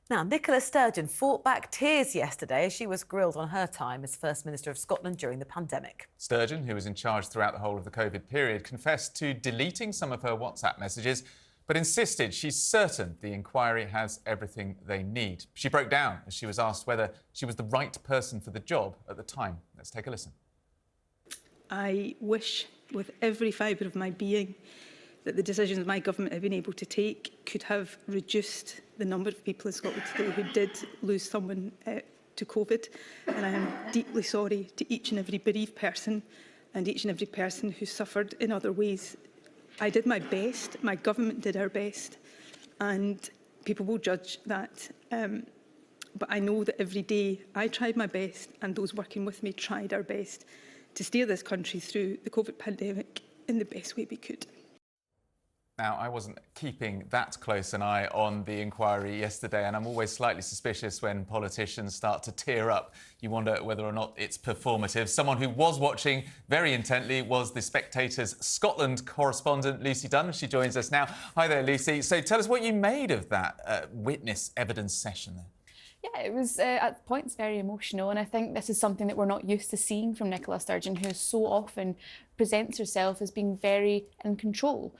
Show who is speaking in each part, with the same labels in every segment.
Speaker 1: Now, Nicola Sturgeon fought back tears yesterday as she was grilled on her time as First Minister of Scotland during the pandemic.
Speaker 2: Sturgeon, who was in charge throughout the whole of the COVID period, confessed to deleting some of her WhatsApp messages, but insisted she's certain the inquiry has everything they need. She broke down as she was asked whether she was the right person for the job at the time. Let's take a listen.
Speaker 3: I wish with every fibre of my being that the decisions my government have been able to take could have reduced the number of people in Scotland today who did lose someone to COVID. And I am deeply sorry to each and every bereaved person and each and every person who suffered in other ways. I did my best, my government did our best, and people will judge that. But I know that every day I tried my best and those working with me tried our best to steer this country through the COVID pandemic in the best way we could.
Speaker 2: Now, I wasn't keeping that close an eye on the inquiry yesterday, and I'm always slightly suspicious when politicians start to tear up. You wonder whether or not it's performative. Someone who was watching very intently was the Spectator's Scotland correspondent, Lucy Dunn. She joins us now. Hi there, Lucy. So tell us what you made of that witness evidence session there.
Speaker 4: Yeah, it was at points very emotional, and I think this is something that we're not used to seeing from Nicola Sturgeon, who so often presents herself as being very in control.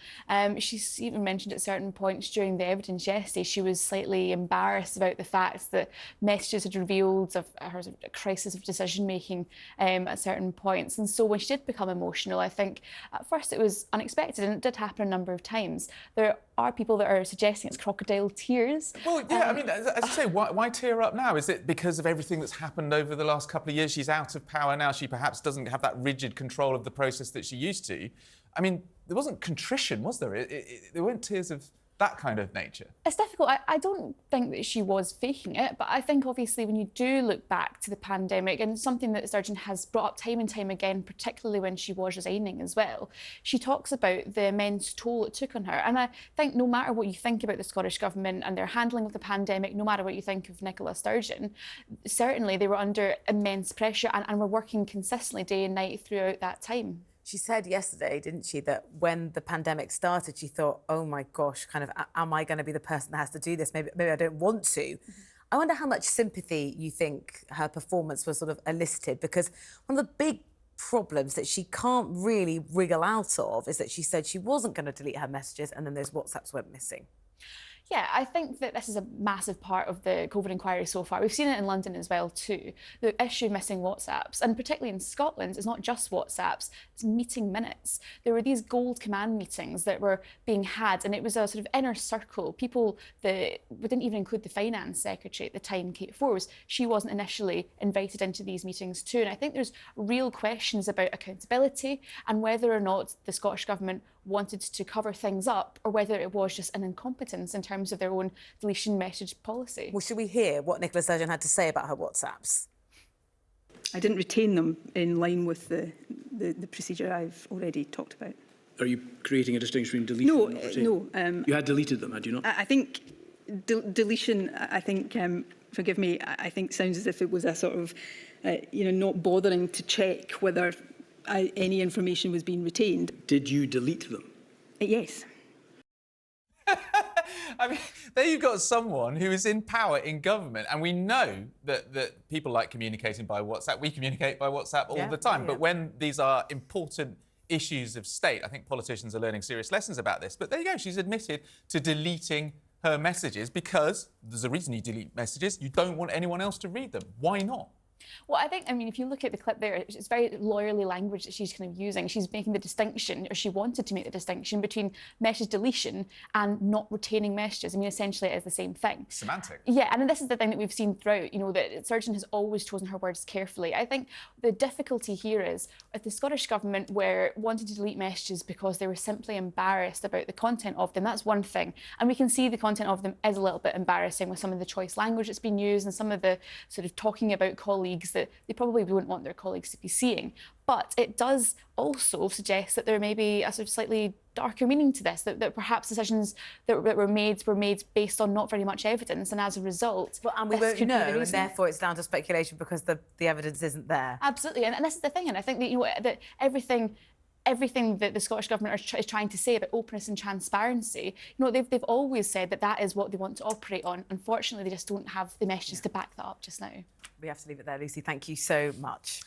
Speaker 4: She's even mentioned at certain points during the evidence yesterday she was slightly embarrassed about the fact that messages had revealed of her crisis of decision-making at certain points. And so when she did become emotional, I think at first it was unexpected, and it did happen a number of times. There are people that are suggesting it's crocodile tears.
Speaker 2: Well, yeah, I mean, as I say, why tear up now? Is it because of everything that's happened over the last couple of years? She's out of power now. She perhaps doesn't have that rigid control of the process that she used to. I mean, there wasn't contrition, was there? There weren't tears of that kind of nature.
Speaker 4: It's difficult. I don't think that she was faking it, but I think obviously when you do look back to the pandemic, and something that Sturgeon has brought up time and time again, particularly when she was resigning as well, she talks about the immense toll it took on her. And I think no matter what you think about the Scottish Government and their handling of the pandemic, no matter what you think of Nicola Sturgeon, certainly they were under immense pressure and were working consistently day and night throughout that time.
Speaker 1: She said yesterday, didn't she, that when the pandemic started, she thought, oh my gosh, kind of, am I going to be the person that has to do this? Maybe I don't want to. Mm-hmm. I wonder how much sympathy you think her performance was sort of elicited, because one of the big problems that she can't really wriggle out of is that she said she wasn't going to delete her messages and then those WhatsApps went missing.
Speaker 4: Yeah, I think that this is a massive part of the COVID inquiry so far. We've seen it in London as well too. The issue of missing WhatsApps, and particularly in Scotland, it's not just WhatsApps, it's meeting minutes. There were these gold command meetings that were being had, and it was a sort of inner circle. People that we didn't even include the finance secretary at the time, Kate Forbes. She wasn't initially invited into these meetings too. And I think there's real questions about accountability and whether or not the Scottish Government wanted to cover things up, or whether it was just an incompetence in terms of their own deletion message policy.
Speaker 1: Well, should we hear what Nicola Sturgeon had to say about her WhatsApps?
Speaker 3: I didn't retain them in line with the procedure I've already talked about.
Speaker 5: Are you creating a distinction between deletion and retaining?
Speaker 3: No.
Speaker 5: You had deleted them, had you not?
Speaker 3: I think deletion, I think, forgive me, I think sounds as if it was a sort of, not bothering to check whether any information was being retained.
Speaker 5: Did you delete them?
Speaker 3: Yes.
Speaker 2: I mean, there you've got someone who is in power in government, and we know that people like communicating by WhatsApp. We communicate by WhatsApp all the time. Yeah. But when these are important issues of state, I think politicians are learning serious lessons about this. But there you go, she's admitted to deleting her messages because there's a reason you delete messages. You don't want anyone else to read them. Why not?
Speaker 4: Well, I mean, if you look at the clip there, it's very lawyerly language that she's kind of using. She's making the distinction, or she wanted to make the distinction, between message deletion and not retaining messages. I mean, essentially it is the same thing.
Speaker 2: Semantic.
Speaker 4: Yeah, and this is the thing that we've seen throughout, that Sturgeon has always chosen her words carefully. I think the difficulty here is, if the Scottish Government were wanting to delete messages because they were simply embarrassed about the content of them, that's one thing. And we can see the content of them is a little bit embarrassing with some of the choice language that's been used and some of the sort of talking about colleagues that they probably wouldn't want their colleagues to be seeing. But it does also suggest that there may be a sort of slightly darker meaning to this, that perhaps decisions that were made based on not very much evidence, and as a result,
Speaker 1: and we won't know, and therefore it's down to speculation because the evidence isn't there.
Speaker 4: Absolutely, and this is the thing, and I think that that everything everything that the Scottish Government is trying to say about openness and transparency, they've always said that is what they want to operate on. Unfortunately, they just don't have the messages to back that up just now.
Speaker 1: We have to leave it there, Lucy. Thank you so much.